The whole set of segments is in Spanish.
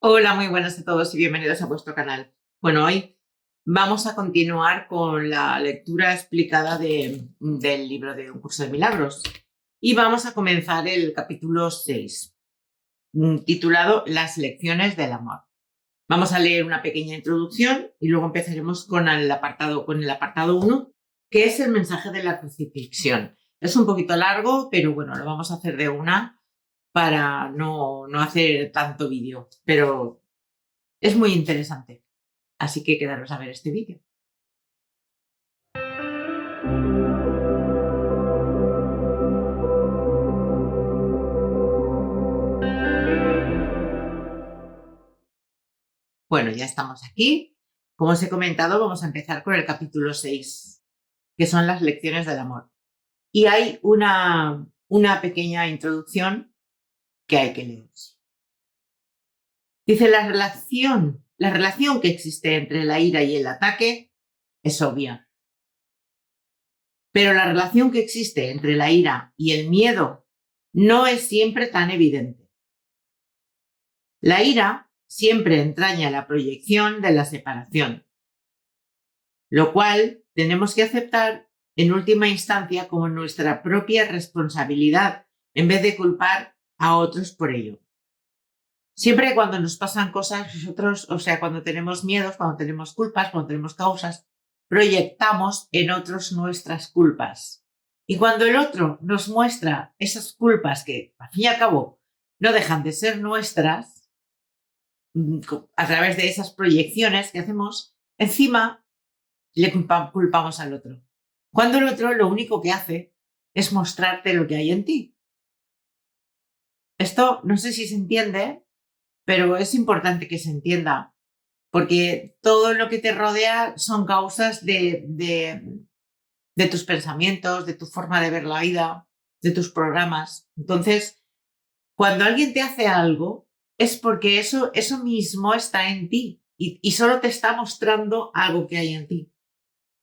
Hola, muy buenas a todos y bienvenidos a vuestro canal. Bueno, hoy vamos a continuar con la lectura explicada del libro de Un Curso de Milagros y vamos a comenzar el capítulo 6, titulado Las lecciones del amor. Vamos a leer una pequeña introducción y luego empezaremos con el apartado 1, que es el mensaje de la crucifixión. Es un poquito largo, pero bueno, lo vamos a hacer de una para no hacer tanto vídeo, pero es muy interesante. Así que quedaros a ver este vídeo. Bueno, ya estamos aquí. Como os he comentado, vamos a empezar con el capítulo 6, que son las lecciones del amor. Y hay una pequeña introducción que hay que leer. Dice, la relación que existe entre la ira y el ataque es obvia. Pero la relación que existe entre la ira y el miedo no es siempre tan evidente. La ira siempre entraña la proyección de la separación, lo cual tenemos que aceptar en última instancia como nuestra propia responsabilidad, en vez de culpar a otros por ello. Siempre cuando nos pasan cosas, nosotros, cuando tenemos miedos, cuando tenemos culpas, cuando tenemos causas, proyectamos en otros nuestras culpas. Y cuando el otro nos muestra esas culpas que, al fin y al cabo, no dejan de ser nuestras, a través de esas proyecciones que hacemos, encima le culpamos al otro. Cuando el otro lo único que hace es mostrarte lo que hay en ti. Esto no sé si se entiende, pero es importante que se entienda, porque todo lo que te rodea son causas de tus pensamientos, de tu forma de ver la vida, de tus programas. Entonces, cuando alguien te hace algo, es porque eso mismo está en ti y solo te está mostrando algo que hay en ti.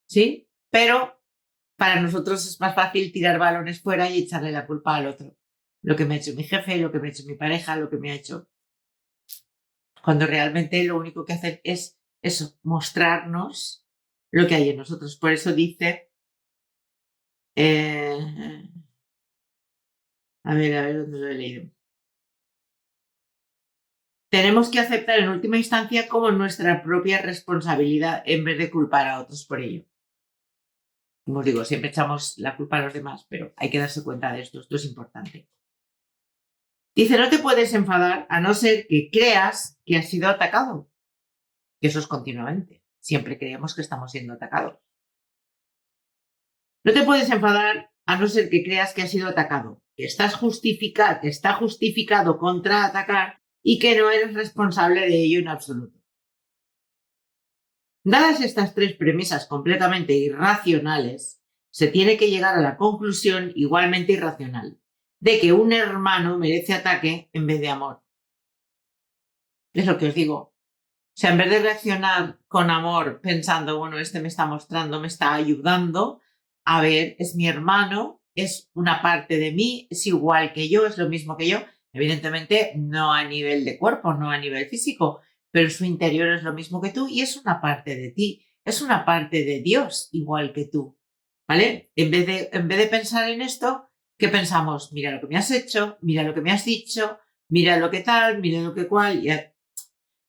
¿Sí? Pero para nosotros es más fácil tirar balones fuera y echarle la culpa al otro. Lo que me ha hecho mi jefe, lo que me ha hecho mi pareja, lo que me ha hecho. Cuando realmente lo único que hacen es eso, mostrarnos lo que hay en nosotros. Por eso dice, a ver dónde lo he leído. Tenemos que aceptar en última instancia como nuestra propia responsabilidad en vez de culpar a otros por ello. Como os digo, siempre echamos la culpa a los demás, pero hay que darse cuenta de esto es importante. Dice, no te puedes enfadar a no ser que creas que has sido atacado. Que eso es continuamente. Siempre creemos que estamos siendo atacados. No te puedes enfadar a no ser que creas que has sido atacado, que está justificado contraatacar y que no eres responsable de ello en absoluto. Dadas estas tres premisas completamente irracionales, se tiene que llegar a la conclusión igualmente irracional de que un hermano merece ataque en vez de amor. Es lo que os digo. O sea, en vez de reaccionar con amor pensando, bueno, este me está mostrando, me está ayudando, a ver, es mi hermano, es una parte de mí, es igual que yo, es lo mismo que yo. Evidentemente, no a nivel de cuerpo, no a nivel físico, pero en su interior es lo mismo que tú y es una parte de ti, es una parte de Dios igual que tú. ¿Vale? En vez de pensar en esto, ¿qué pensamos? Mira lo que me has hecho, mira lo que me has dicho, mira lo que tal, mira lo que cual.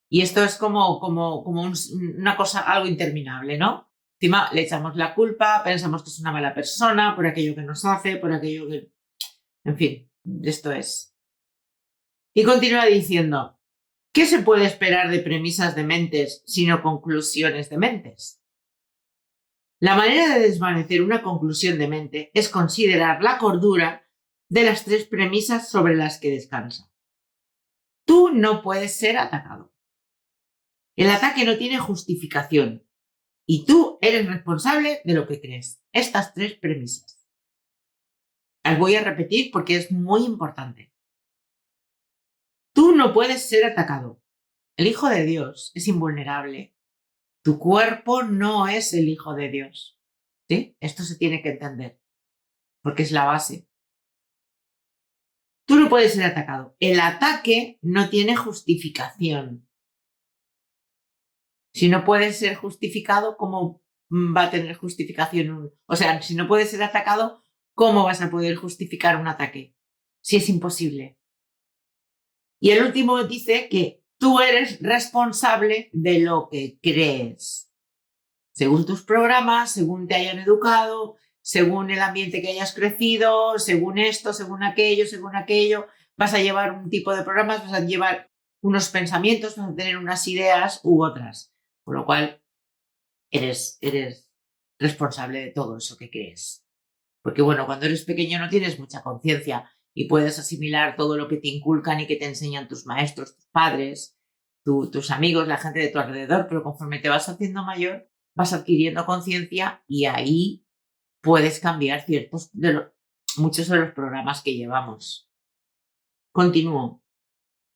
Y esto es como una cosa, algo interminable, ¿no? Encima le echamos la culpa, pensamos que es una mala persona por aquello que nos hace, por aquello que... En fin, esto es. Y continúa diciendo, ¿qué se puede esperar de premisas de mentes sino conclusiones de mentes? La manera de desvanecer una conclusión de mente es considerar la cordura de las tres premisas sobre las que descansa. Tú no puedes ser atacado. El ataque no tiene justificación. Y tú eres responsable de lo que crees. Estas tres premisas. Las voy a repetir porque es muy importante. Tú no puedes ser atacado. El Hijo de Dios es invulnerable. Tu cuerpo no es el Hijo de Dios. ¿Sí? Esto se tiene que entender porque es la base. Tú no puedes ser atacado. El ataque no tiene justificación. Si no puede ser justificado, ¿cómo va a tener justificación? O sea, si no puede ser atacado, ¿cómo vas a poder justificar un ataque? Si es imposible. Y el último dice que tú eres responsable de lo que crees. Según tus programas, según te hayan educado, según el ambiente que hayas crecido, según esto, según aquello, vas a llevar un tipo de programas, vas a llevar unos pensamientos, vas a tener unas ideas u otras. Con lo cual, eres responsable de todo eso que crees. Porque bueno, cuando eres pequeño no tienes mucha conciencia y puedes asimilar todo lo que te inculcan y que te enseñan tus maestros, tus padres, tus amigos, la gente de tu alrededor, pero conforme te vas haciendo mayor, vas adquiriendo conciencia y ahí puedes cambiar muchos de los programas que llevamos. Continúo.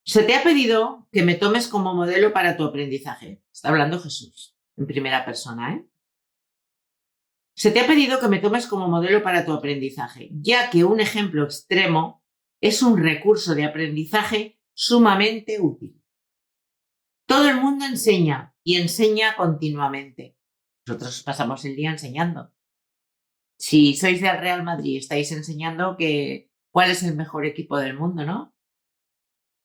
Se te ha pedido que me tomes como modelo para tu aprendizaje. Está hablando Jesús, en primera persona, ¿eh? Se te ha pedido que me tomes como modelo para tu aprendizaje, ya que un ejemplo extremo es un recurso de aprendizaje sumamente útil. Todo el mundo enseña y enseña continuamente. Nosotros pasamos el día enseñando. Si sois del Real Madrid, estáis enseñando cuál es el mejor equipo del mundo, ¿no?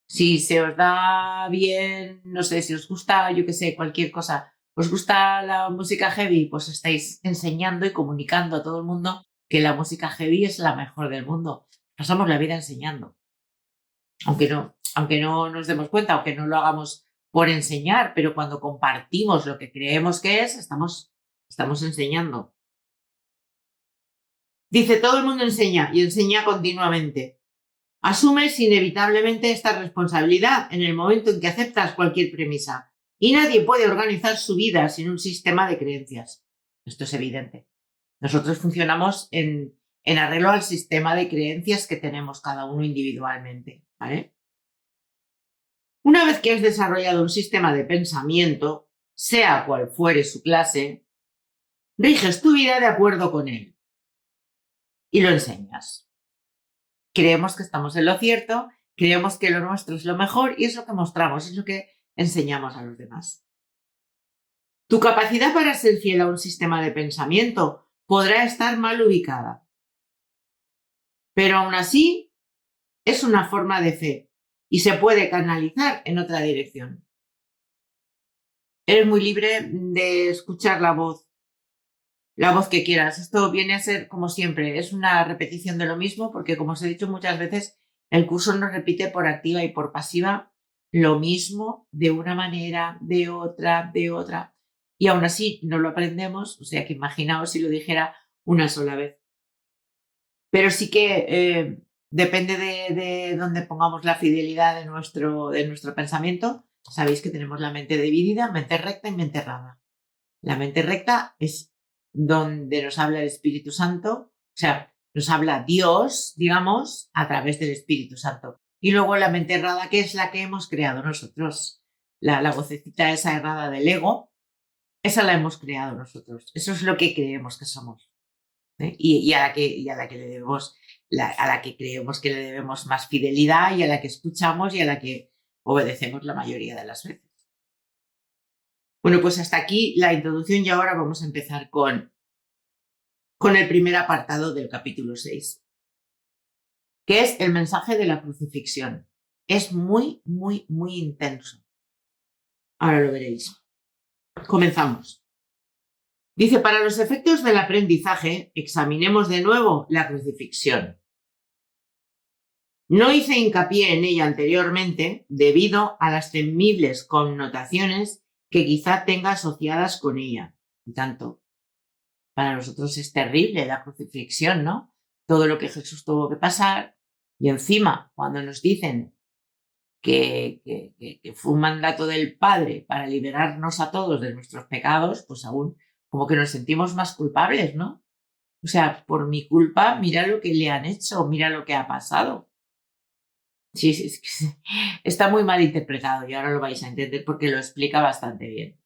Si se os da bien, no sé, si os gusta, yo qué sé, cualquier cosa, os gusta la música heavy, pues estáis enseñando y comunicando a todo el mundo que la música heavy es la mejor del mundo. Pasamos la vida enseñando. Aunque no nos demos cuenta, aunque no lo hagamos por enseñar, pero cuando compartimos lo que creemos que es, estamos enseñando. Dice, todo el mundo enseña y enseña continuamente. Asumes inevitablemente esta responsabilidad en el momento en que aceptas cualquier premisa y nadie puede organizar su vida sin un sistema de creencias. Esto es evidente. Nosotros funcionamos en arreglo al sistema de creencias que tenemos cada uno individualmente, ¿vale? Una vez que has desarrollado un sistema de pensamiento, sea cual fuere su clase, riges tu vida de acuerdo con él y lo enseñas. Creemos que estamos en lo cierto, creemos que lo nuestro es lo mejor y es lo que mostramos, es lo que enseñamos a los demás. Tu capacidad para ser fiel a un sistema de pensamiento podrá estar mal ubicada, pero aún así es una forma de fe y se puede canalizar en otra dirección. Eres muy libre de escuchar la voz que quieras. Esto viene a ser, como siempre, es una repetición de lo mismo, porque como os he dicho muchas veces, el curso nos repite por activa y por pasiva lo mismo de una manera, de otra, y aún así no lo aprendemos, o sea que imaginaos si lo dijera una sola vez. Pero sí que depende de dónde pongamos la fidelidad de nuestro pensamiento. Sabéis que tenemos la mente dividida, mente recta y mente errada. La mente recta es donde nos habla el Espíritu Santo, o sea, nos habla Dios, digamos, a través del Espíritu Santo. Y luego la mente errada, que es la que hemos creado nosotros, la vocecita esa errada del ego, esa la hemos creado nosotros. Eso es lo que creemos que somos. ¿Eh? Y a la que le debemos, a la que creemos que le debemos más fidelidad y a la que escuchamos y a la que obedecemos la mayoría de las veces. Bueno, pues hasta aquí la introducción y ahora vamos a empezar con el primer apartado del capítulo 6, que es el mensaje de la crucifixión. Es muy, muy, muy intenso. Ahora lo veréis. Comenzamos. Dice, para los efectos del aprendizaje, examinemos de nuevo la crucifixión. No hice hincapié en ella anteriormente debido a las temibles connotaciones que quizá tenga asociadas con ella. Y tanto, para nosotros es terrible la crucifixión, ¿no? Todo lo que Jesús tuvo que pasar y encima cuando nos dicen que fue un mandato del Padre para liberarnos a todos de nuestros pecados, pues aún como que nos sentimos más culpables, ¿no? O sea, por mi culpa, mira lo que le han hecho, mira lo que ha pasado. Sí, está muy mal interpretado y ahora lo vais a entender porque lo explica bastante bien.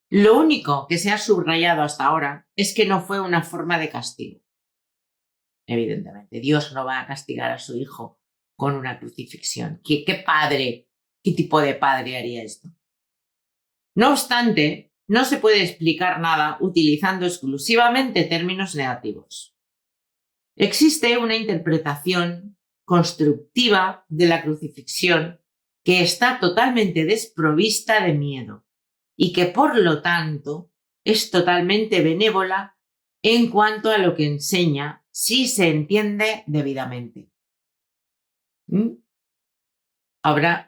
Lo único que se ha subrayado hasta ahora es que no fue una forma de castigo. evidentemente. Dios no va a castigar a su hijo con una crucifixión. ¿Qué padre, qué tipo de padre haría esto? No obstante, no se puede explicar nada utilizando exclusivamente términos negativos. Existe una interpretación constructiva de la crucifixión que está totalmente desprovista de miedo y que por lo tanto es totalmente benévola en cuanto a lo que enseña si se entiende debidamente. Ahora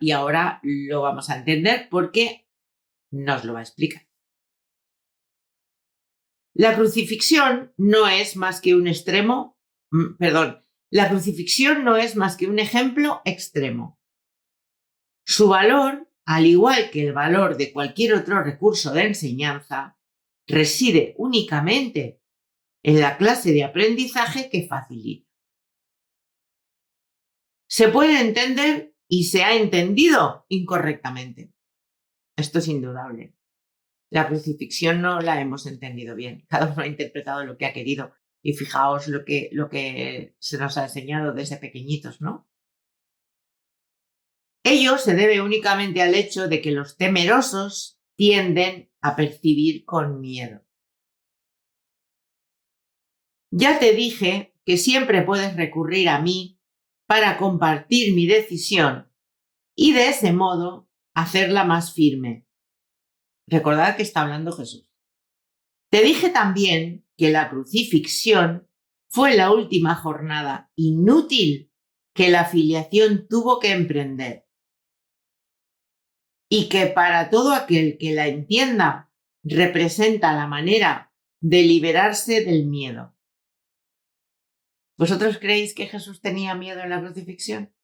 lo vamos a entender porque nos lo va a explicar. La crucifixión no es más que un la crucifixión no es más que un ejemplo extremo. Su valor, al igual que el valor de cualquier otro recurso de enseñanza, reside únicamente en la clase de aprendizaje que facilita. Se puede entender y se ha entendido incorrectamente. Esto es indudable. La crucifixión no la hemos entendido bien. Cada uno ha interpretado lo que ha querido. Y fijaos lo que se nos ha enseñado desde pequeñitos, ¿no? Ello se debe únicamente al hecho de que los temerosos tienden a percibir con miedo. Ya te dije que siempre puedes recurrir a mí para compartir mi decisión y de ese modo hacerla más firme. Recordad que está hablando Jesús. Te dije también que la crucifixión fue la última jornada inútil que la filiación tuvo que emprender y que para todo aquel que la entienda representa la manera de liberarse del miedo. ¿Vosotros creéis que Jesús tenía miedo en la crucifixión?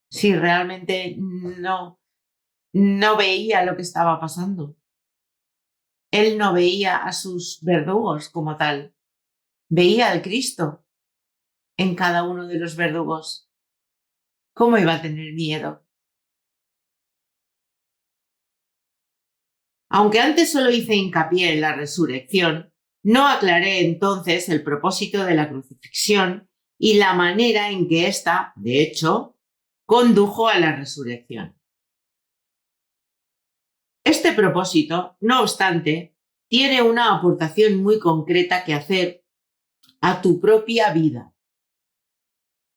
Si realmente no veía lo que estaba pasando. Él no veía a sus verdugos como tal. Veía al Cristo en cada uno de los verdugos. ¿Cómo iba a tener miedo? Aunque antes solo hice hincapié en la resurrección, no aclaré entonces el propósito de la crucifixión y la manera en que ésta, de hecho, condujo a la resurrección. Este propósito, no obstante, tiene una aportación muy concreta que hacer a tu propia vida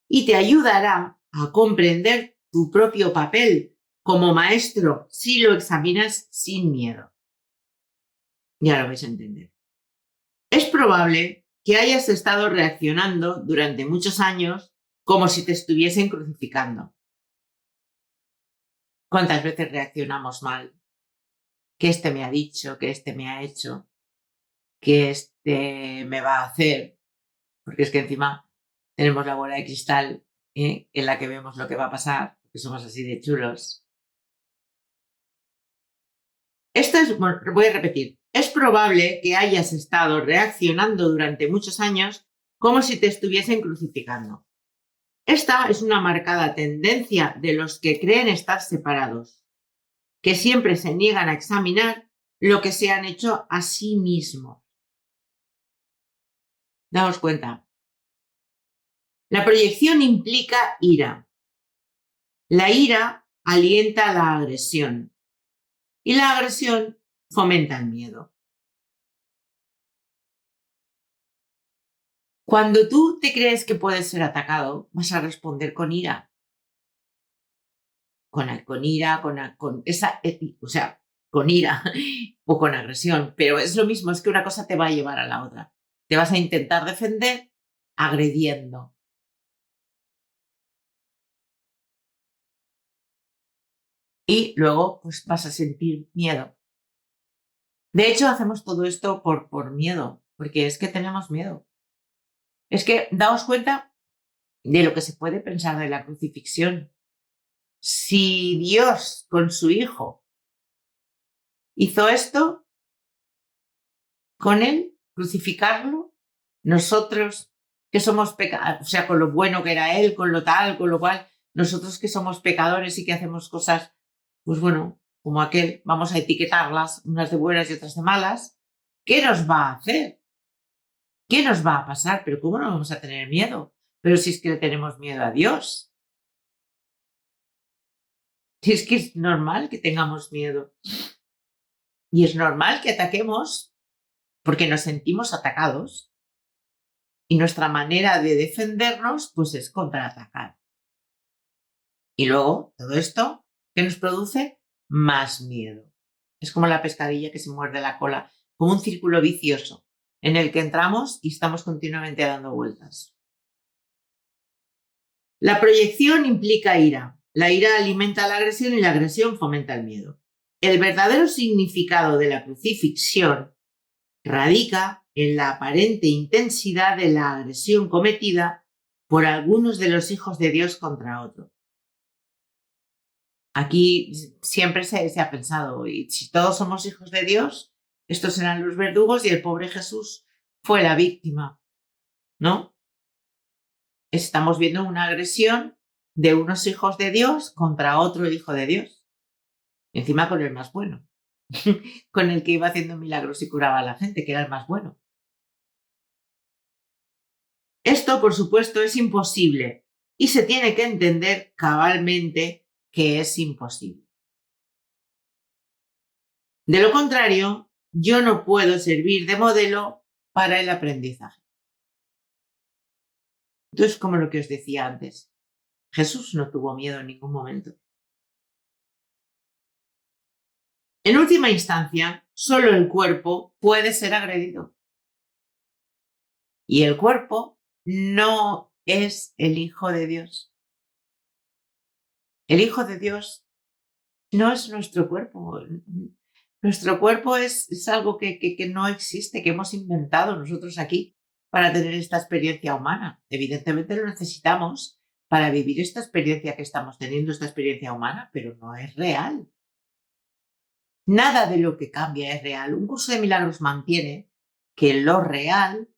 y te ayudará a comprender tu propio papel como maestro si lo examinas sin miedo. Ya lo vais a entender. Es probable que hayas estado reaccionando durante muchos años como si te estuviesen crucificando. ¿Cuántas veces reaccionamos mal? Que este me ha dicho, que este me ha hecho, que este me va a hacer, porque es que encima tenemos la bola de cristal en la que vemos lo que va a pasar, porque somos así de chulos. Voy a repetir, es probable que hayas estado reaccionando durante muchos años como si te estuviesen crucificando. Esta es una marcada tendencia de los que creen estar separados, que siempre se niegan a examinar lo que se han hecho a sí mismos. Daos cuenta. La proyección implica ira. La ira alienta la agresión y la agresión fomenta el miedo. Cuando tú te crees que puedes ser atacado, vas a responder con ira. Con ira o con agresión, pero es lo mismo, es que una cosa te va a llevar a la otra. Te vas a intentar defender agrediendo. Y luego pues vas a sentir miedo. De hecho, hacemos todo esto por miedo, porque es que tenemos miedo. Es que daos cuenta de lo que se puede pensar de la crucifixión. Si Dios con su Hijo hizo esto con él, crucificarlo, nosotros que somos pecadores, o sea, con lo bueno que era él, con lo tal, con lo cual, nosotros que somos pecadores y que hacemos cosas, pues bueno, como aquel, vamos a etiquetarlas, unas de buenas y otras de malas, ¿qué nos va a hacer? ¿Qué nos va a pasar? ¿Pero cómo no vamos a tener miedo? Pero si es que le tenemos miedo a Dios. Si es que es normal que tengamos miedo. Y es normal que ataquemos porque nos sentimos atacados. Y nuestra manera de defendernos, pues, es contraatacar. Y luego, todo esto, ¿qué nos produce? Más miedo. Es como la pescadilla que se muerde la cola, como un círculo vicioso en el que entramos y estamos continuamente dando vueltas. La proyección implica ira. La ira alimenta la agresión y la agresión fomenta el miedo. El verdadero significado de la crucifixión radica en la aparente intensidad de la agresión cometida por algunos de los hijos de Dios contra otros. Aquí siempre se ha pensado, y si todos somos hijos de Dios, estos serán los verdugos y el pobre Jesús fue la víctima, ¿no? Estamos viendo una agresión de unos hijos de Dios contra otro hijo de Dios. Encima con el más bueno, con el que iba haciendo milagros y curaba a la gente, que era el más bueno. Esto, por supuesto, es imposible y se tiene que entender cabalmente que es imposible. De lo contrario, yo no puedo servir de modelo para el aprendizaje. Entonces, como lo que os decía antes, Jesús no tuvo miedo en ningún momento. En última instancia, solo el cuerpo puede ser agredido. Y el cuerpo no es el Hijo de Dios. El Hijo de Dios no es nuestro cuerpo. Nuestro cuerpo es algo que no existe, que hemos inventado nosotros aquí para tener esta experiencia humana. Evidentemente lo necesitamos para vivir esta experiencia que estamos teniendo, esta experiencia humana, pero no es real. Nada de lo que cambia es real. Un curso de milagros mantiene que lo real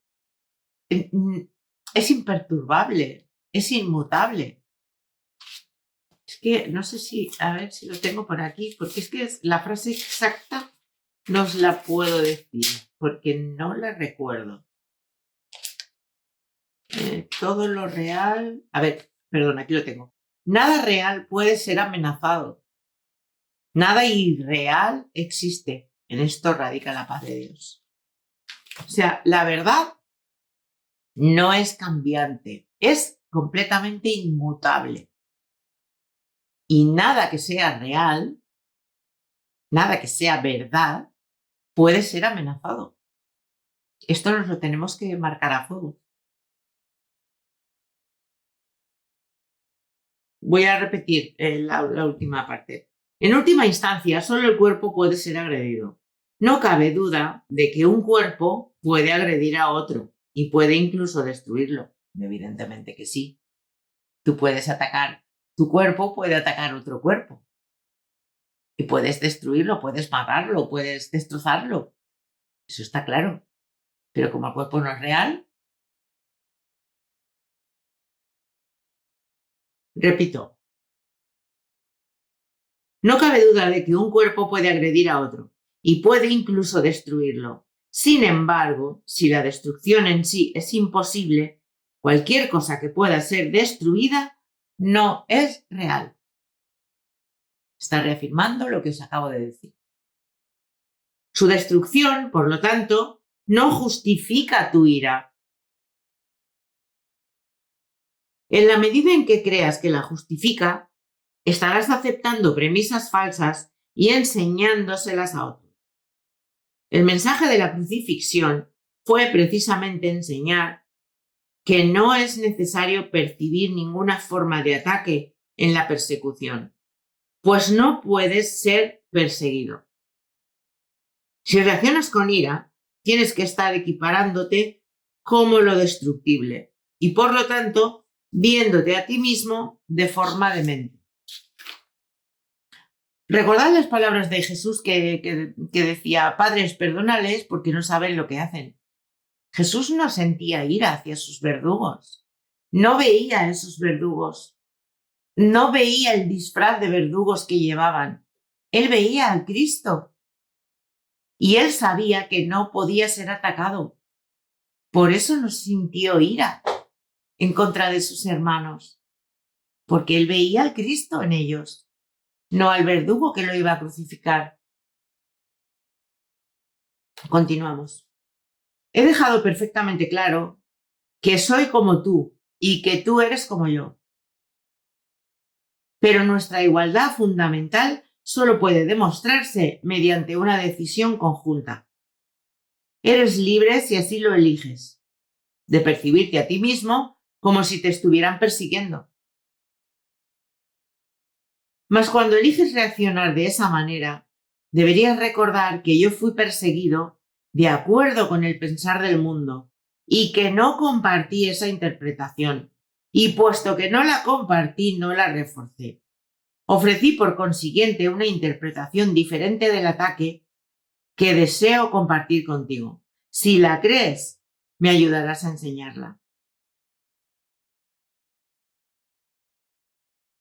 es imperturbable, es inmutable. Es que no sé si, a ver si lo tengo por aquí, porque es que la frase exacta no os la puedo decir, porque no la recuerdo. Todo lo real... A ver, perdón, aquí lo tengo. Nada real puede ser amenazado. Nada irreal existe. En esto radica la paz de Dios. O sea, la verdad no es cambiante, es completamente inmutable. Y nada que sea real, nada que sea verdad, puede ser amenazado. Esto nos lo tenemos que marcar a fuego. Voy a repetir la última parte. En última instancia, solo el cuerpo puede ser agredido. No cabe duda de que un cuerpo puede agredir a otro y puede incluso destruirlo. Evidentemente que sí. Tú puedes atacar, tu cuerpo puede atacar otro cuerpo. Y puedes destruirlo, puedes matarlo, puedes destrozarlo. Eso está claro. Pero como el cuerpo no es real, repito, no cabe duda de que un cuerpo puede agredir a otro y puede incluso destruirlo. Sin embargo, si la destrucción en sí es imposible, cualquier cosa que pueda ser destruida no es real. Está reafirmando lo que os acabo de decir. Su destrucción, por lo tanto, no justifica tu ira. En la medida en que creas que la justifica, estarás aceptando premisas falsas y enseñándoselas a otros. El mensaje de la crucifixión fue precisamente enseñar que no es necesario percibir ninguna forma de ataque en la persecución, pues no puedes ser perseguido. Si reaccionas con ira, tienes que estar equiparándote como lo destructible y, por lo tanto, viéndote a ti mismo de forma demente. Recordad las palabras de Jesús que decía: Padres, perdónales porque no saben lo que hacen. Jesús no sentía ira hacia sus verdugos. No veía a esos verdugos. No veía el disfraz de verdugos que llevaban. Él veía al Cristo. Y él sabía que no podía ser atacado. Por eso no sintió ira en contra de sus hermanos, porque él veía al Cristo en ellos, no al verdugo que lo iba a crucificar. Continuamos. He dejado perfectamente claro que soy como tú y que tú eres como yo. Pero nuestra igualdad fundamental solo puede demostrarse mediante una decisión conjunta. Eres libre, si así lo eliges, de percibirte a ti mismo como si te estuvieran persiguiendo. Mas cuando eliges reaccionar de esa manera, deberías recordar que yo fui perseguido de acuerdo con el pensar del mundo y que no compartí esa interpretación, y puesto que no la compartí, no la reforcé. Ofrecí por consiguiente una interpretación diferente del ataque que deseo compartir contigo. Si la crees, me ayudarás a enseñarla.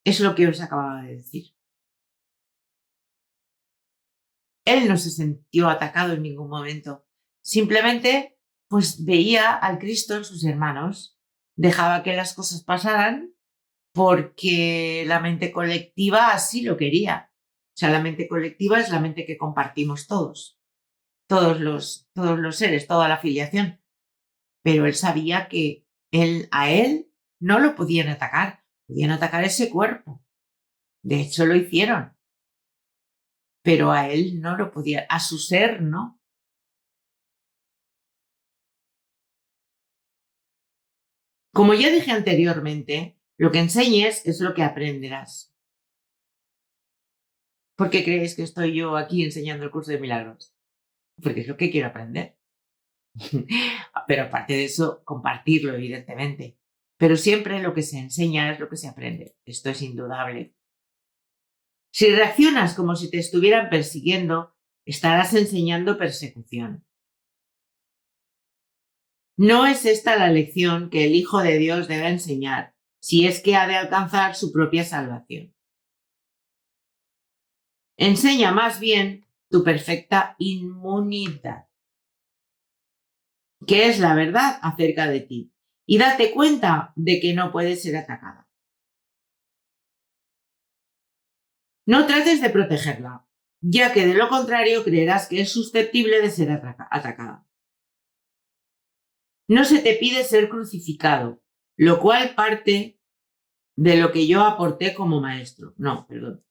Es lo que os acababa de decir. Él no se sintió atacado en ningún momento. Simplemente, pues veía al Cristo en sus hermanos. Dejaba que las cosas pasaran porque la mente colectiva así lo quería. O sea, la mente colectiva es la mente que compartimos todos. Todos los seres, toda la filiación. Pero él sabía que a él no lo podían atacar ese cuerpo. De hecho, lo hicieron. Pero a él no lo podían, a su ser no. Como ya dije anteriormente, lo que enseñes es lo que aprenderás. ¿Por qué creéis que estoy yo aquí enseñando el curso de milagros? Porque es lo que quiero aprender. Pero aparte de eso, compartirlo, evidentemente. Pero siempre lo que se enseña es lo que se aprende. Esto es indudable. Si reaccionas como si te estuvieran persiguiendo, estarás enseñando persecución. No es esta la lección que el Hijo de Dios debe enseñar, si es que ha de alcanzar su propia salvación. Enseña más bien tu perfecta inmunidad, que es la verdad acerca de ti, y date cuenta de que no puedes ser atacada. No trates de protegerla, ya que de lo contrario creerás que es susceptible de ser atacada. No se te pide ser crucificado, lo cual parte de lo que yo aporté como maestro. No, perdón.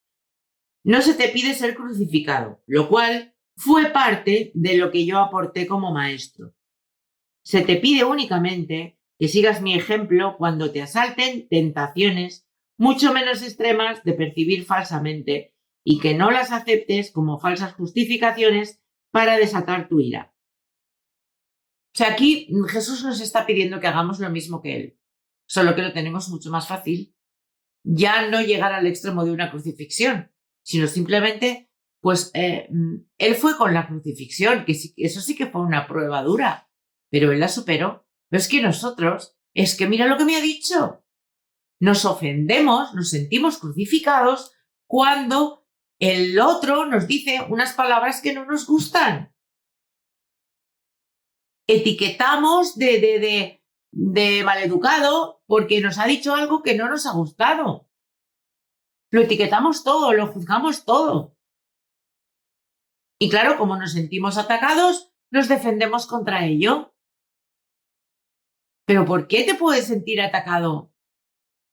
No se te pide ser crucificado, lo cual fue parte de lo que yo aporté como maestro. Se te pide únicamente que sigas mi ejemplo cuando te asalten tentaciones mucho menos extremas de percibir falsamente y que no las aceptes como falsas justificaciones para desatar tu ira. O sea, aquí Jesús nos está pidiendo que hagamos lo mismo que Él, solo que lo tenemos mucho más fácil. Ya no llegar al extremo de una crucifixión, sino simplemente, pues, Él fue con la crucifixión, que sí, eso sí que fue una prueba dura, pero Él la superó. Pero es que nosotros, es que mira lo que me ha dicho, nos ofendemos, nos sentimos crucificados cuando el otro nos dice unas palabras que no nos gustan. Etiquetamos de maleducado porque nos ha dicho algo que no nos ha gustado. Lo etiquetamos todo, lo juzgamos todo. Y claro, como nos sentimos atacados, nos defendemos contra ello. ¿Pero por qué te puedes sentir atacado?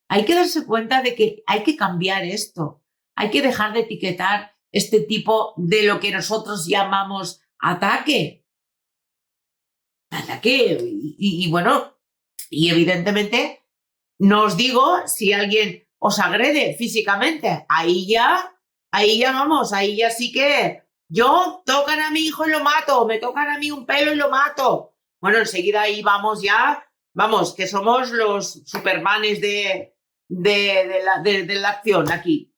Hay que darse cuenta de que hay que cambiar esto. Hay que dejar de etiquetar este tipo de lo que nosotros llamamos ataque. Ataque. Y bueno, y evidentemente no os digo si alguien os agrede físicamente. Ahí ya vamos, ahí ya sí que yo tocan a mi hijo y lo mato, me tocan a mí un pelo y lo mato. Bueno, enseguida ahí vamos ya, vamos, que somos los supermanes de la acción aquí.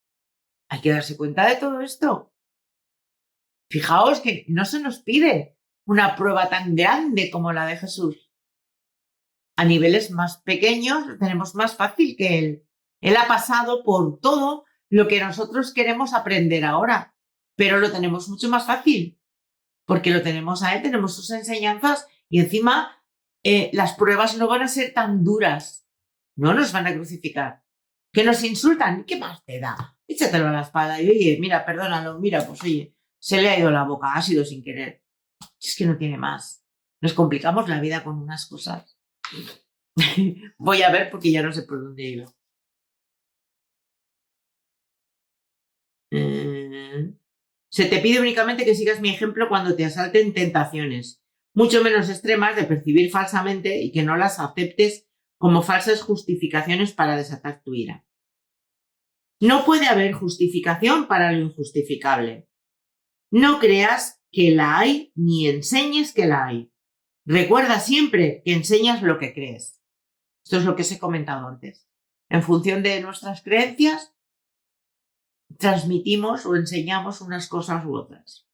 Hay que darse cuenta de todo esto. Fijaos que no se nos pide una prueba tan grande como la de Jesús. A niveles más pequeños lo tenemos más fácil que él. Él ha pasado por todo lo que nosotros queremos aprender ahora, pero lo tenemos mucho más fácil, porque lo tenemos a él, tenemos sus enseñanzas y encima las pruebas no van a ser tan duras. No nos van a crucificar. Que nos insultan, ¿qué más te da? Échatelo a la espalda y oye, mira, perdónalo, mira, pues oye, se le ha ido la boca, ha sido sin querer. Es que no tiene más. Nos complicamos la vida con unas cosas. Voy a ver porque ya no sé por dónde iba. Se te pide únicamente que sigas mi ejemplo cuando te asalten tentaciones, mucho menos extremas de percibir falsamente y que no las aceptes como falsas justificaciones para desatar tu ira. No puede haber justificación para lo injustificable. No creas que la hay ni enseñes que la hay. Recuerda siempre que enseñas lo que crees. Esto es lo que os he comentado antes. En función de nuestras creencias, transmitimos o enseñamos unas cosas u otras.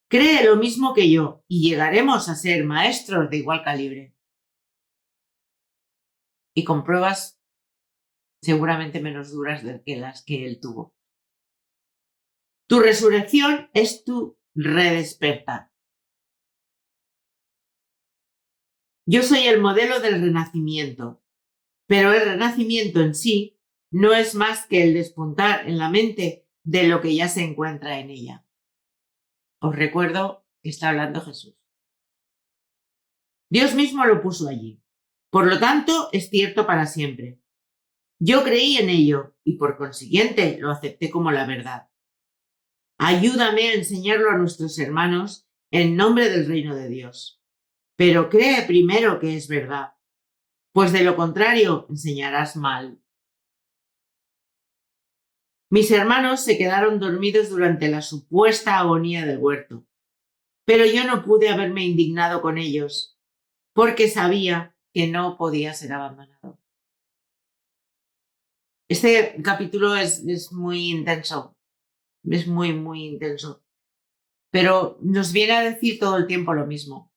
Cree lo mismo que yo y llegaremos a ser maestros de igual calibre. Y con pruebas seguramente menos duras que las que él tuvo. Tu resurrección es tu redespertar. Yo soy el modelo del renacimiento, pero el renacimiento en sí no es más que el despuntar en la mente de lo que ya se encuentra en ella. Os recuerdo que está hablando Jesús. Dios mismo lo puso allí. Por lo tanto, es cierto para siempre. Yo creí en ello y por consiguiente lo acepté como la verdad. Ayúdame a enseñarlo a nuestros hermanos en nombre del reino de Dios. Pero cree primero que es verdad, pues de lo contrario enseñarás mal. Mis hermanos se quedaron dormidos durante la supuesta agonía del huerto, pero yo no pude haberme indignado con ellos, porque sabía que no podía ser abandonado. Este capítulo es muy intenso, es muy, muy intenso, pero nos viene a decir todo el tiempo lo mismo,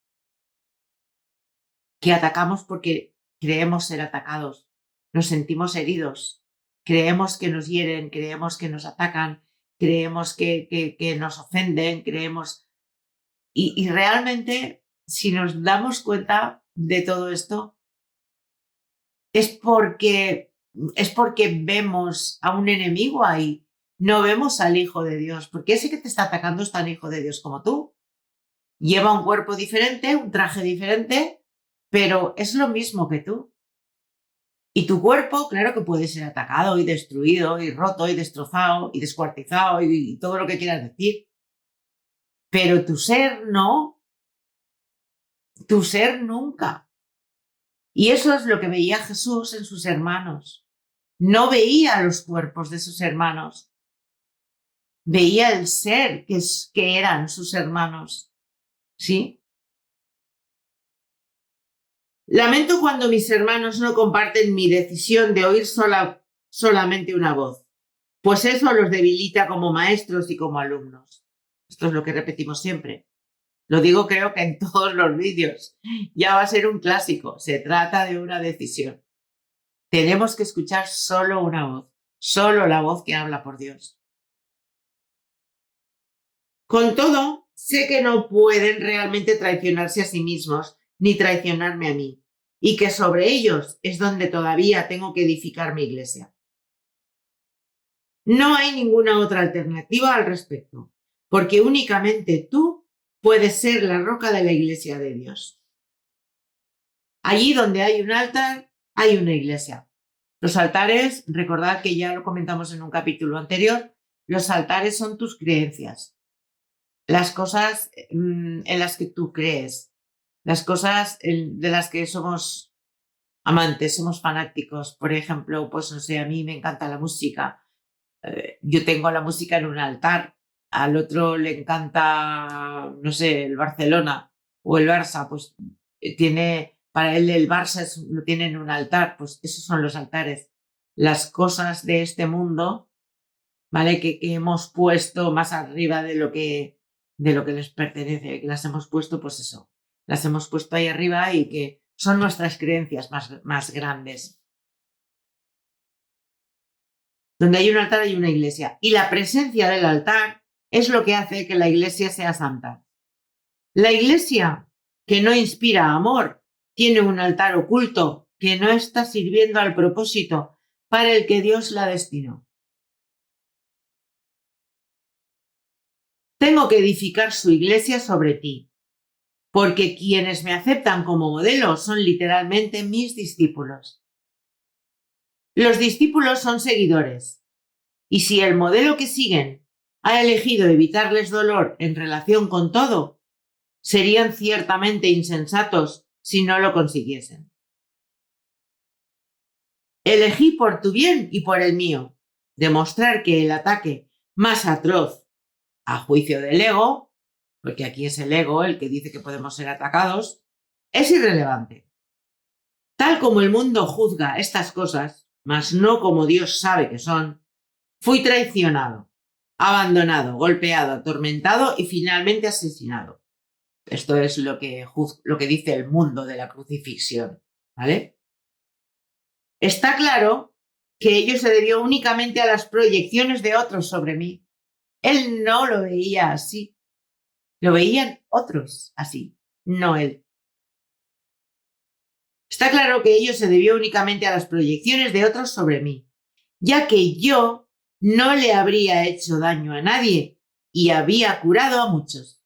que atacamos porque creemos ser atacados, nos sentimos heridos, creemos que nos hieren, creemos que nos atacan, creemos que nos ofenden, creemos... Y realmente, si nos damos cuenta de todo esto, es porque vemos a un enemigo ahí, no vemos al Hijo de Dios, porque ese que te está atacando es tan Hijo de Dios como tú. Lleva un cuerpo diferente, un traje diferente, pero es lo mismo que tú. Y tu cuerpo, claro que puede ser atacado y destruido y roto y destrozado y descuartizado y todo lo que quieras decir, pero tu ser no, tu ser nunca. Y eso es lo que veía Jesús en sus hermanos. No veía los cuerpos de sus hermanos, veía el ser que eran sus hermanos. ¿Sí? Lamento cuando mis hermanos no comparten mi decisión de oír solamente una voz, pues eso los debilita como maestros y como alumnos. Esto es lo que repetimos siempre. Lo digo creo que en todos los vídeos. Ya va a ser un clásico. Se trata de una decisión. Tenemos que escuchar solo una voz, solo la voz que habla por Dios. Con todo, sé que no pueden realmente traicionarse a sí mismos ni traicionarme a mí, y que sobre ellos es donde todavía tengo que edificar mi iglesia. No hay ninguna otra alternativa al respecto, porque únicamente tú puedes ser la roca de la iglesia de Dios. Allí donde hay un altar, hay una iglesia. Los altares, recordad que ya lo comentamos en un capítulo anterior, los altares son tus creencias, las cosas en las que tú crees, las cosas de las que somos amantes, somos fanáticos. Por ejemplo, pues no sé, a mí me encanta la música. Yo tengo la música en un altar, al otro le encanta, no sé, el Barcelona o el Barça, pues para él el Barça lo tiene en un altar, pues esos son los altares. Las cosas de este mundo, ¿vale? Que hemos puesto más arriba de lo que les pertenece, que las hemos puesto, pues eso, las hemos puesto ahí arriba y que son nuestras creencias más grandes. Donde hay un altar hay una iglesia. Y la presencia del altar es lo que hace que la iglesia sea santa. La iglesia que no inspira amor tiene un altar oculto que no está sirviendo al propósito para el que Dios la destinó. Tengo que edificar su iglesia sobre ti, porque quienes me aceptan como modelo son literalmente mis discípulos. Los discípulos son seguidores, y si el modelo que siguen ha elegido evitarles dolor en relación con todo, serían ciertamente insensatos si no lo consiguiesen. Elegí por tu bien y por el mío demostrar que el ataque más atroz, a juicio del ego, porque aquí es el ego el que dice que podemos ser atacados, es irrelevante. Tal como el mundo juzga estas cosas, mas no como Dios sabe que son, fui traicionado, abandonado, golpeado, atormentado y finalmente asesinado. Esto es lo que dice el mundo de la crucifixión, ¿vale? Está claro que ello se debió únicamente a las proyecciones de otros sobre mí. Él no lo veía así. Lo veían otros así, no él. Está claro que ello se debió únicamente a las proyecciones de otros sobre mí, ya que yo no le habría hecho daño a nadie y había curado a muchos.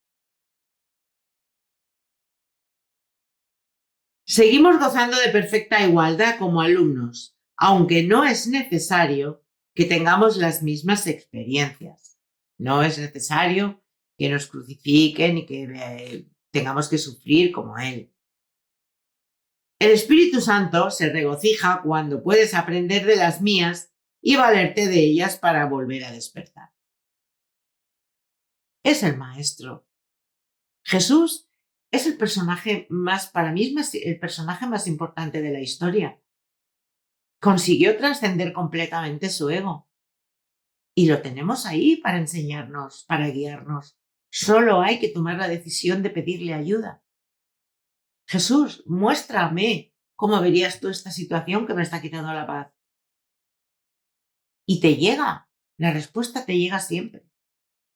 Seguimos gozando de perfecta igualdad como alumnos, aunque no es necesario que tengamos las mismas experiencias. No es necesario que nos crucifiquen y que tengamos que sufrir como Él. El Espíritu Santo se regocija cuando puedes aprender de las mías y valerte de ellas para volver a despertar. Es el Maestro. Jesús es el personaje para mí es el personaje más importante de la historia. Consiguió trascender completamente su ego. Y lo tenemos ahí para enseñarnos, para guiarnos. Solo hay que tomar la decisión de pedirle ayuda. Jesús, muéstrame cómo verías tú esta situación que me está quitando la paz. Y te llega, la respuesta te llega siempre.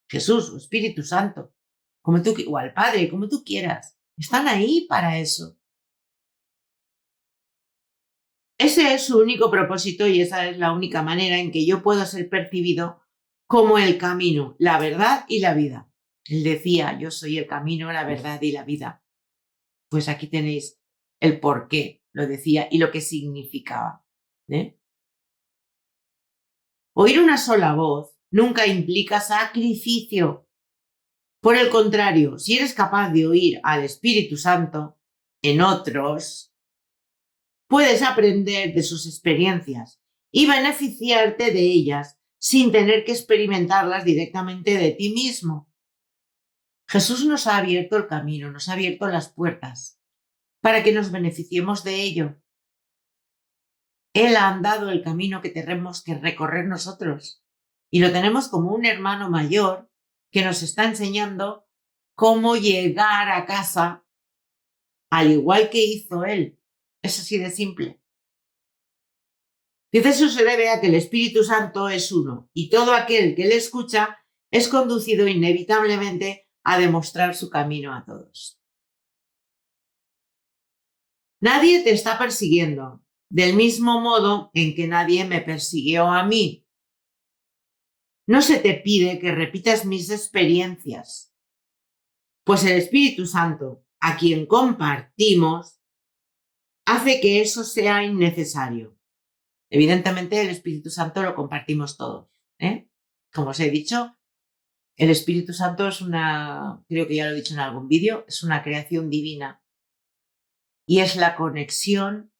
Jesús o Espíritu Santo, como tú, o al Padre, como tú quieras, están ahí para eso. Ese es su único propósito y esa es la única manera en que yo puedo ser percibido como el camino, la verdad y la vida. Él decía, yo soy el camino, la verdad y la vida. Pues aquí tenéis el por qué lo decía y lo que significaba. Oír una sola voz nunca implica sacrificio. Por el contrario, si eres capaz de oír al Espíritu Santo en otros, puedes aprender de sus experiencias y beneficiarte de ellas sin tener que experimentarlas directamente de ti mismo. Jesús nos ha abierto el camino, nos ha abierto las puertas para que nos beneficiemos de ello. Él ha andado el camino que tenemos que recorrer nosotros y lo tenemos como un hermano mayor que nos está enseñando cómo llegar a casa al igual que hizo él. Es así de simple. Dice, eso se debe a que el Espíritu Santo es uno y todo aquel que le escucha es conducido inevitablemente a demostrar su camino a todos. Nadie te está persiguiendo, del mismo modo en que nadie me persiguió a mí. No se te pide que repitas mis experiencias, pues el Espíritu Santo, a quien compartimos, hace que eso sea innecesario. Evidentemente, el Espíritu Santo lo compartimos todos. Como os he dicho, el Espíritu Santo es creo que ya lo he dicho en algún vídeo, es una creación divina y es la conexión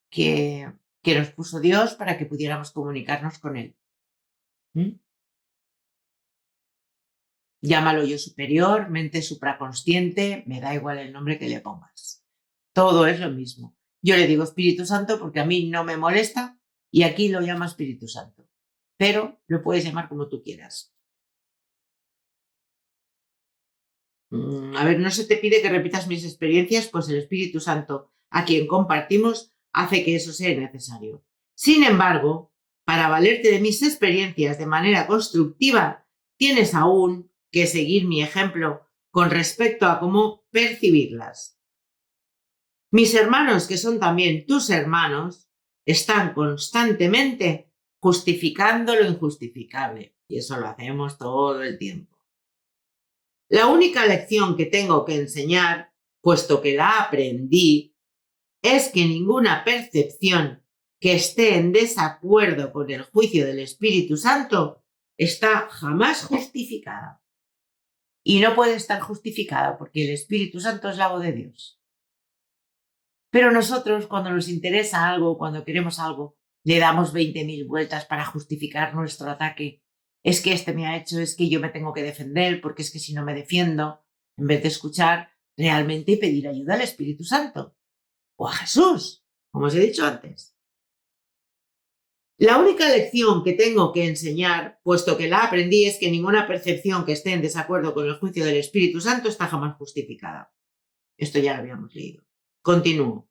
que nos puso Dios para que pudiéramos comunicarnos con Él. Llámalo yo superior, mente supraconsciente, me da igual el nombre que le pongas. Todo es lo mismo. Yo le digo Espíritu Santo porque a mí no me molesta y aquí lo llama Espíritu Santo. Pero lo puedes llamar como tú quieras. A ver, no se te pide que repitas mis experiencias, pues el Espíritu Santo, a quien compartimos, hace que eso sea necesario. Sin embargo, para valerte de mis experiencias de manera constructiva, tienes aún que seguir mi ejemplo con respecto a cómo percibirlas. Mis hermanos, que son también tus hermanos, están constantemente justificando lo injustificable. Y eso lo hacemos todo el tiempo. La única lección que tengo que enseñar, puesto que la aprendí, es que ninguna percepción que esté en desacuerdo con el juicio del Espíritu Santo está jamás justificada. Y no puede estar justificada porque el Espíritu Santo es la voz de Dios. Pero nosotros, cuando nos interesa algo, cuando queremos algo, le damos 20.000 vueltas para justificar nuestro ataque. Es que este me ha hecho, es que yo me tengo que defender, porque es que si no me defiendo, en vez de escuchar realmente y pedir ayuda al Espíritu Santo o a Jesús, como os he dicho antes. La única lección que tengo que enseñar, puesto que la aprendí, es que ninguna percepción que esté en desacuerdo con el juicio del Espíritu Santo está jamás justificada. Esto ya lo habíamos leído. Continúo.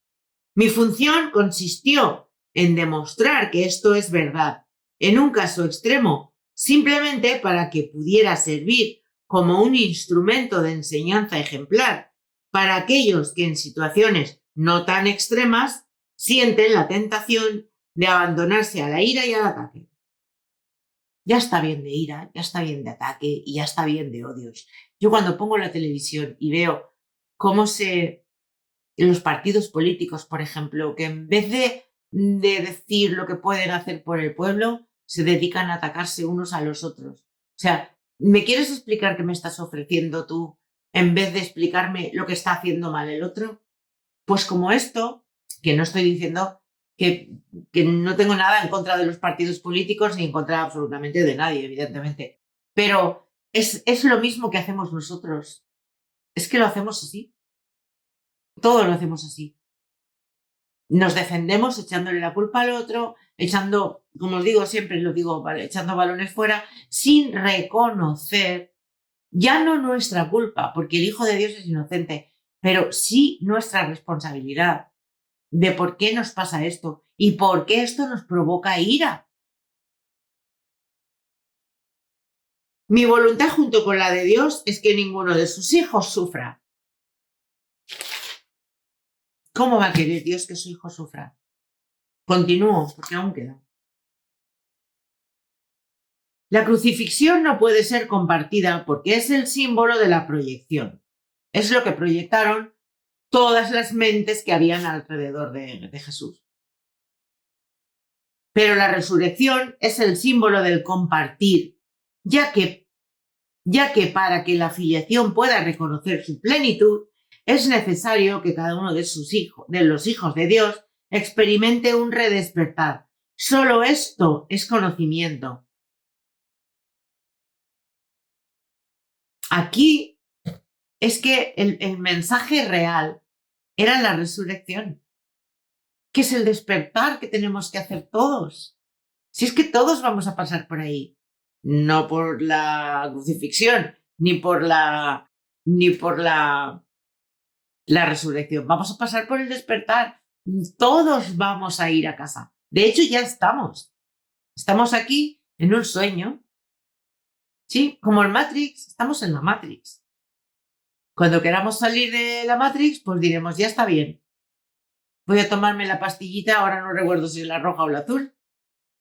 Mi función consistió en demostrar que esto es verdad, en un caso extremo, simplemente para que pudiera servir como un instrumento de enseñanza ejemplar para aquellos que en situaciones no tan extremas sienten la tentación de abandonarse a la ira y al ataque. Ya está bien de ira, ya está bien de ataque y ya está bien de odios. Yo cuando pongo la televisión y veo cómo los partidos políticos, por ejemplo, que en vez de decir lo que pueden hacer por el pueblo, se dedican a atacarse unos a los otros. O sea, ¿me quieres explicar qué me estás ofreciendo tú en vez de explicarme lo que está haciendo mal el otro? Pues como esto, que no estoy diciendo que no tengo nada en contra de los partidos políticos ni en contra absolutamente de nadie, evidentemente. Pero es lo mismo que hacemos nosotros. Es que lo hacemos así. Todo lo hacemos así. Nos defendemos echándole la culpa al otro, echando, como os digo siempre, lo digo, vale, echando balones fuera, sin reconocer ya no nuestra culpa, porque el Hijo de Dios es inocente, pero sí nuestra responsabilidad de por qué nos pasa esto y por qué esto nos provoca ira. Mi voluntad junto con la de Dios es que ninguno de sus hijos sufra. ¿Cómo va a querer Dios que su hijo sufra? Continúo, porque aún queda. La crucifixión no puede ser compartida porque es el símbolo de la proyección. Es lo que proyectaron todas las mentes que habían alrededor de Jesús. Pero la resurrección es el símbolo del compartir, ya que para que la filiación pueda reconocer su plenitud, es necesario que cada uno de los hijos de Dios, experimente un redespertar. Solo esto es conocimiento. Aquí es que el mensaje real era la resurrección, que es el despertar que tenemos que hacer todos. Si es que todos vamos a pasar por ahí, no por la crucifixión, ni por la resurrección. Vamos a pasar por el despertar. Todos vamos a ir a casa. De hecho, ya estamos. Estamos aquí en un sueño. Sí, como el Matrix, estamos en la Matrix. Cuando queramos salir de la Matrix, pues diremos, ya está bien. Voy a tomarme la pastillita, ahora no recuerdo si es la roja o la azul,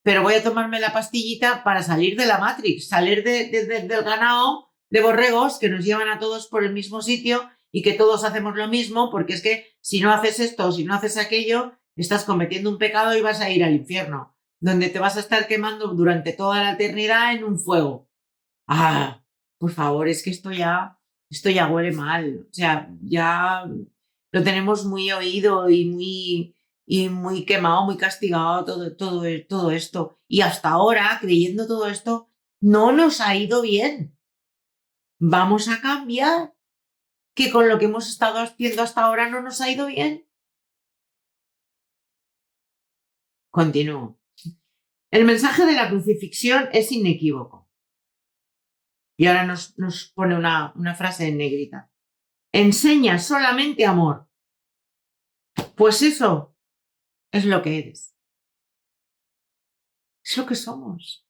pero voy a tomarme la pastillita para salir de la Matrix, salir del ganado de borregos que nos llevan a todos por el mismo sitio y que todos hacemos lo mismo, porque es que si no haces esto o si no haces aquello, estás cometiendo un pecado y vas a ir al infierno, donde te vas a estar quemando durante toda la eternidad en un fuego. Ah, por favor, es que esto ya huele mal. O sea, ya lo tenemos muy oído y muy quemado, muy castigado todo esto. Y hasta ahora, creyendo todo esto, no nos ha ido bien. Vamos a cambiar, que con lo que hemos estado haciendo hasta ahora no nos ha ido bien. Continúo. El mensaje de la crucifixión es inequívoco. Y ahora nos pone una frase en negrita. Enseña solamente amor. Pues eso es lo que eres. Es lo que somos.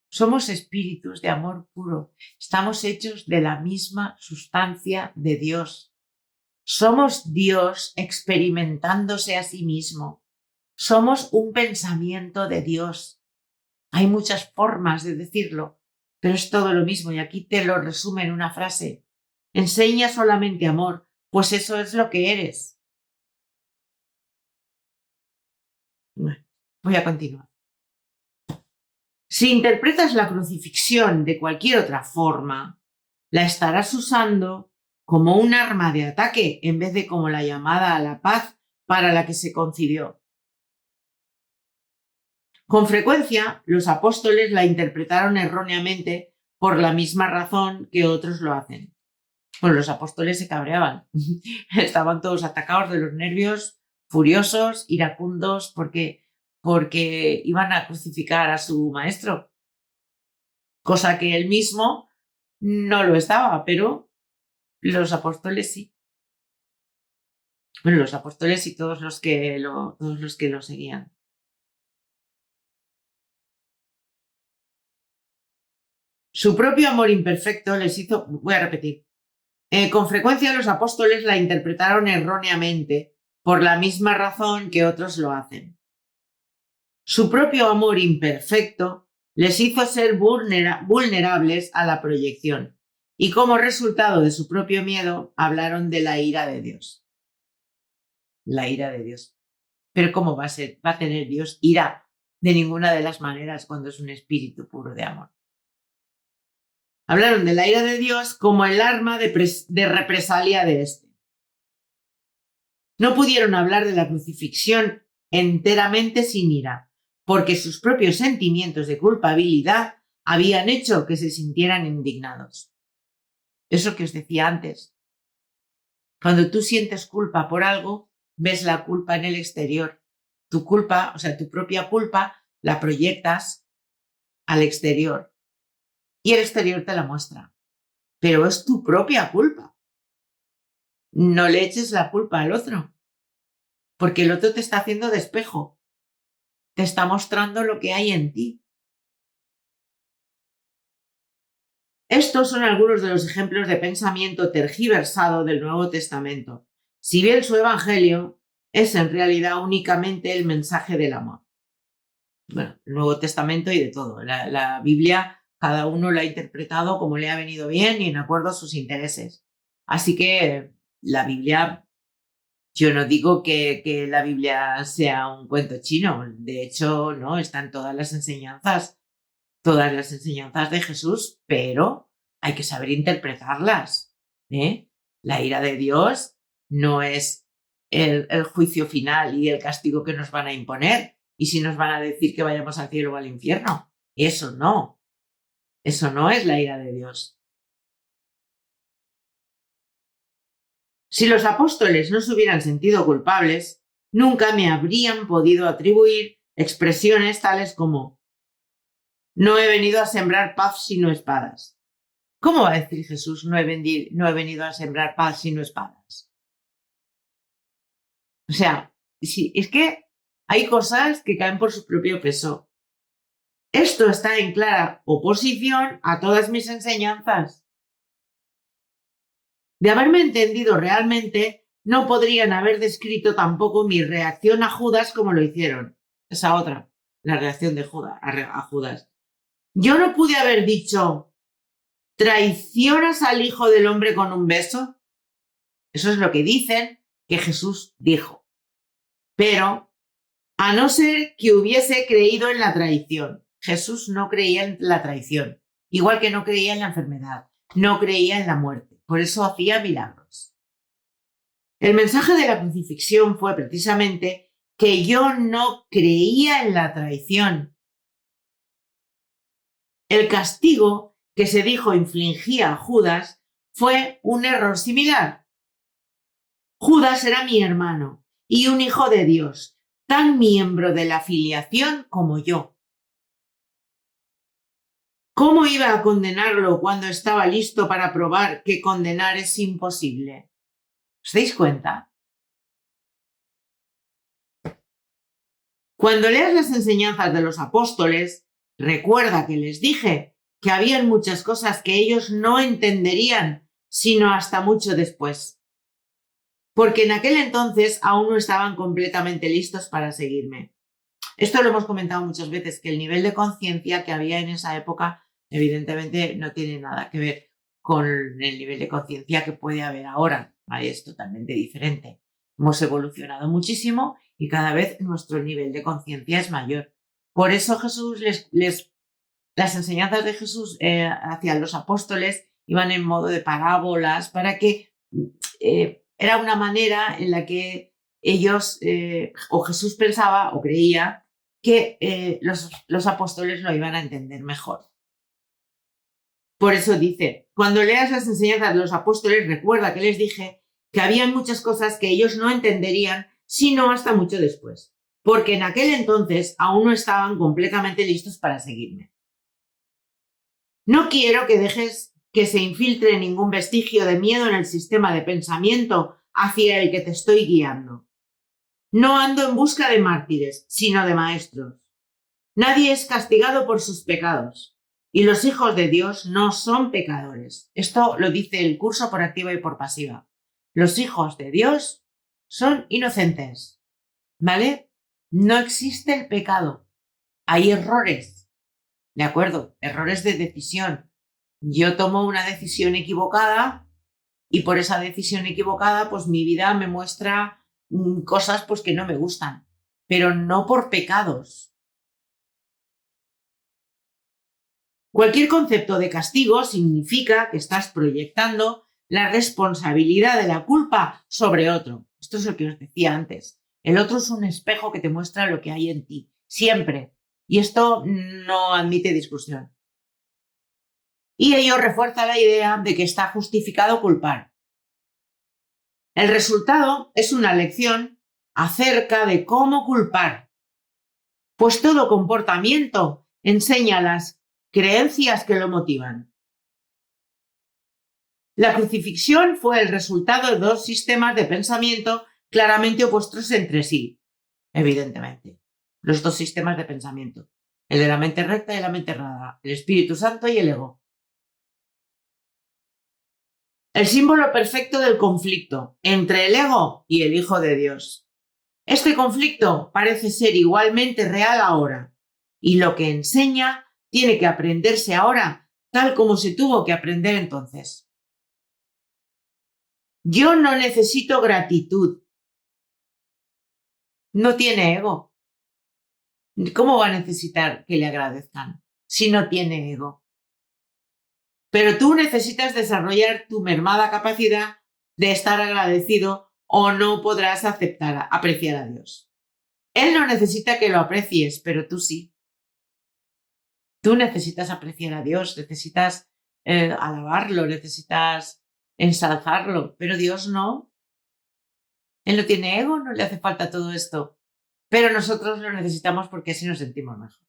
Somos espíritus de amor puro. Estamos hechos de la misma sustancia de Dios. Somos Dios experimentándose a sí mismo. Somos un pensamiento de Dios. Hay muchas formas de decirlo, pero es todo lo mismo y aquí te lo resume en una frase. Enseña solamente amor, pues eso es lo que eres. Bueno, voy a continuar. Si interpretas la crucifixión de cualquier otra forma, la estarás usando como un arma de ataque en vez de como la llamada a la paz para la que se concibió. Con frecuencia, los apóstoles la interpretaron erróneamente por la misma razón que otros lo hacen. Pues los apóstoles se cabreaban. Estaban todos atacados de los nervios, furiosos, iracundos, porque iban a crucificar a su maestro. Cosa que él mismo no lo estaba, pero los apóstoles sí. Bueno, los apóstoles y todos los que lo seguían. Su propio amor imperfecto les hizo, voy a repetir, con frecuencia los apóstoles la interpretaron erróneamente por la misma razón que otros lo hacen. Su propio amor imperfecto les hizo ser vulnerables a la proyección y como resultado de su propio miedo hablaron de la ira de Dios. La ira de Dios. Pero ¿cómo va a tener Dios ira de ninguna de las maneras cuando es un espíritu puro de amor? Hablaron de la ira de Dios como el arma de represalia de éste. No pudieron hablar de la crucifixión enteramente sin ira, porque sus propios sentimientos de culpabilidad habían hecho que se sintieran indignados. Eso que os decía antes. Cuando tú sientes culpa por algo, ves la culpa en el exterior. Tu culpa, o sea, tu propia culpa, la proyectas al exterior y el exterior te la muestra. Pero es tu propia culpa. No le eches la culpa al otro, porque el otro te está haciendo de espejo. Te está mostrando lo que hay en ti. Estos son algunos de los ejemplos de pensamiento tergiversado del Nuevo Testamento, si bien su evangelio es en realidad únicamente el mensaje del amor. Bueno, el Nuevo Testamento y de todo. La Biblia, cada uno la ha interpretado como le ha venido bien y en acuerdo a sus intereses. Así que la Biblia, yo no digo que la Biblia sea un cuento chino. De hecho, no, están todas las enseñanzas de Jesús, pero hay que saber interpretarlas. ¿Eh? La ira de Dios no es el juicio final y el castigo que nos van a imponer y si nos van a decir que vayamos al cielo o al infierno. Eso no es la ira de Dios. Si los apóstoles no se hubieran sentido culpables, nunca me habrían podido atribuir expresiones tales como no he venido a sembrar paz sino espadas. ¿Cómo va a decir Jesús no he venido a sembrar paz sino espadas? O sea, sí, es que hay cosas que caen por su propio peso. Esto está en clara oposición a todas mis enseñanzas. De haberme entendido realmente, no podrían haber descrito tampoco mi reacción a Judas como lo hicieron. Esa otra, la reacción de Judas, a Judas. Yo no pude haber dicho, ¿traicionas al Hijo del Hombre con un beso? Eso es lo que dicen que Jesús dijo. Pero, a no ser que hubiese creído en la traición. Jesús no creía en la traición, igual que no creía en la enfermedad, no creía en la muerte. Por eso hacía milagros. El mensaje de la crucifixión fue precisamente que yo no creía en la traición. El castigo que se dijo infligía a Judas fue un error similar. Judas era mi hermano y un hijo de Dios, tan miembro de la filiación como yo. ¿Cómo iba a condenarlo cuando estaba listo para probar que condenar es imposible? ¿Os dais cuenta? Cuando leas las enseñanzas de los apóstoles, recuerda que les dije que habían muchas cosas que ellos no entenderían sino hasta mucho después. porque en aquel entonces aún no estaban completamente listos para seguirme. Esto lo hemos comentado muchas veces, que el nivel de conciencia que había en esa época evidentemente no tiene nada que ver con el nivel de conciencia que puede haber ahora. ¿Vale? Es totalmente diferente. Hemos evolucionado muchísimo y cada vez nuestro nivel de conciencia es mayor. Por eso Jesús las enseñanzas de Jesús hacia los apóstoles iban en modo de parábolas para que era una manera en la que ellos o Jesús pensaba o creía que los apóstoles lo iban a entender mejor. Por eso dice, cuando leas las enseñanzas de los apóstoles, recuerda que les dije que habían muchas cosas que ellos no entenderían sino hasta mucho después, porque en aquel entonces aún no estaban completamente listos para seguirme. No quiero que dejes que se infiltre ningún vestigio de miedo en el sistema de pensamiento hacia el que te estoy guiando. No ando en busca de mártires, sino de maestros. Nadie es castigado por sus pecados y los hijos de Dios no son pecadores. Esto lo dice el curso por activa y por pasiva. Los hijos de Dios son inocentes, ¿vale? No existe el pecado. Hay errores, ¿de acuerdo? Errores de decisión. Yo tomo una decisión equivocada y por esa decisión equivocada, pues mi vida me muestra cosas pues que no me gustan, pero no por pecados. Cualquier concepto de castigo significa que estás proyectando la responsabilidad de la culpa sobre otro. Esto es lo que os decía antes. El otro es un espejo que te muestra lo que hay en ti, siempre. Y esto no admite discusión. Y ello refuerza la idea de que está justificado culpar. El resultado es una lección acerca de cómo culpar, pues todo comportamiento enseña las creencias que lo motivan. La crucifixión fue el resultado de dos sistemas de pensamiento claramente opuestos entre sí, evidentemente. Los dos sistemas de pensamiento, el de la mente recta y la mente errada, el Espíritu Santo y el ego. El símbolo perfecto del conflicto entre el ego y el Hijo de Dios. Este conflicto parece ser igualmente real ahora, y lo que enseña tiene que aprenderse ahora, tal como se tuvo que aprender entonces. Yo no necesito gratitud. No tiene ego. ¿Cómo va a necesitar que le agradezcan si no tiene ego? Pero tú necesitas desarrollar tu mermada capacidad de estar agradecido o no podrás apreciar a Dios. Él no necesita que lo aprecies, pero tú sí. Tú necesitas apreciar a Dios, necesitas alabarlo, necesitas ensalzarlo, pero Dios no. Él no tiene ego, no le hace falta todo esto, pero nosotros lo necesitamos porque así nos sentimos mejor.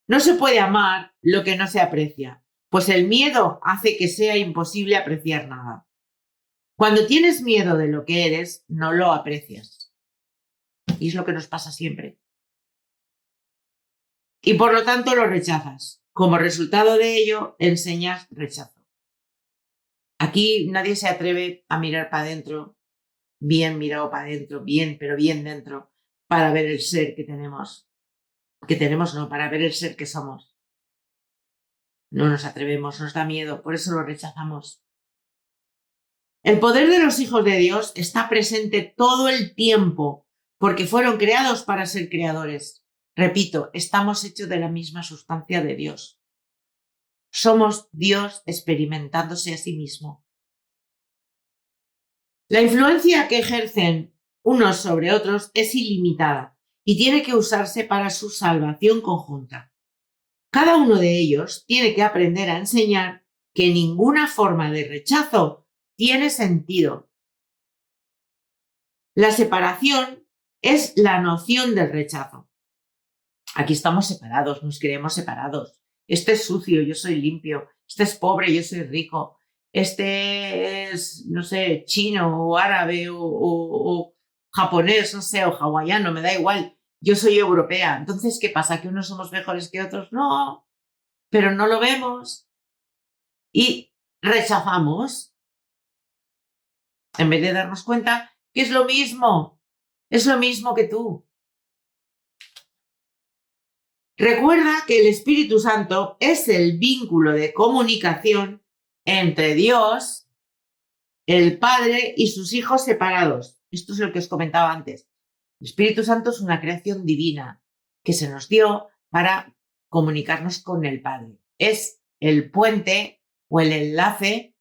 No se puede amar lo que no se aprecia, pues el miedo hace que sea imposible apreciar nada. Cuando tienes miedo de lo que eres, no lo aprecias. Y es lo que nos pasa siempre. Y por lo tanto lo rechazas. Como resultado de ello, enseñas rechazo. Aquí nadie se atreve a mirar para adentro, bien mirado para adentro, bien, pero bien dentro, para ver el ser que tenemos. Que tenemos no, para ver el ser que somos. No nos atrevemos, nos da miedo, por eso lo rechazamos. El poder de los hijos de Dios está presente todo el tiempo, porque fueron creados para ser creadores. Repito, estamos hechos de la misma sustancia de Dios. Somos Dios experimentándose a sí mismo. La influencia que ejercen unos sobre otros es ilimitada y tiene que usarse para su salvación conjunta. Cada uno de ellos tiene que aprender a enseñar que ninguna forma de rechazo tiene sentido. La separación es la noción del rechazo. Aquí estamos separados, nos creemos separados. Este es sucio, yo soy limpio. Este es pobre, yo soy rico. Este es, no sé, chino o árabe o japonés, no sé, o hawaiano, me da igual. Yo soy europea. Entonces, ¿qué pasa? ¿Que unos somos mejores que otros? No, pero no lo vemos. Y rechazamos. en vez de darnos cuenta que es lo mismo que tú. Recuerda que el Espíritu Santo es el vínculo de comunicación entre Dios, el Padre y sus hijos separados. Esto es lo que os comentaba antes. El Espíritu Santo es una creación divina que se nos dio para comunicarnos con el Padre. Es el puente o el enlace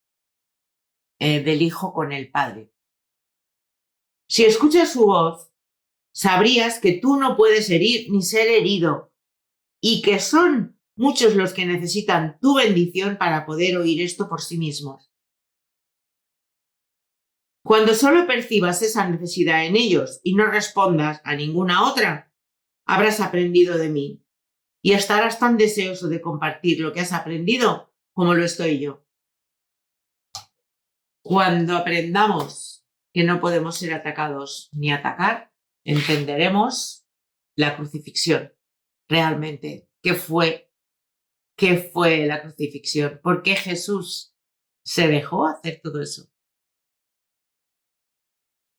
del Hijo con el Padre. Si escuchas su voz, sabrías que tú no puedes herir ni ser herido y que son muchos los que necesitan tu bendición para poder oír esto por sí mismos. Cuando solo percibas esa necesidad en ellos y no respondas a ninguna otra, habrás aprendido de mí y estarás tan deseoso de compartir lo que has aprendido como lo estoy yo. Cuando aprendamos que no podemos ser atacados ni atacar, entenderemos la crucifixión. Realmente, ¿qué fue la crucifixión? ¿Por qué Jesús se dejó hacer todo eso?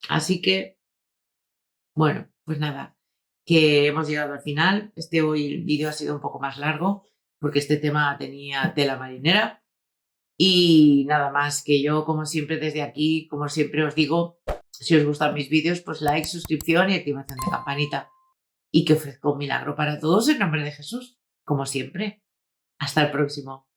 Así que, bueno, pues nada, que hemos llegado al final. Hoy el vídeo ha sido un poco más largo porque este tema tenía tela marinera. Y nada más, que yo, como siempre, desde aquí, como siempre os digo, si os gustan mis vídeos, pues like, suscripción y activación de campanita. Y que ofrezco un milagro para todos en nombre de Jesús, como siempre. Hasta el próximo.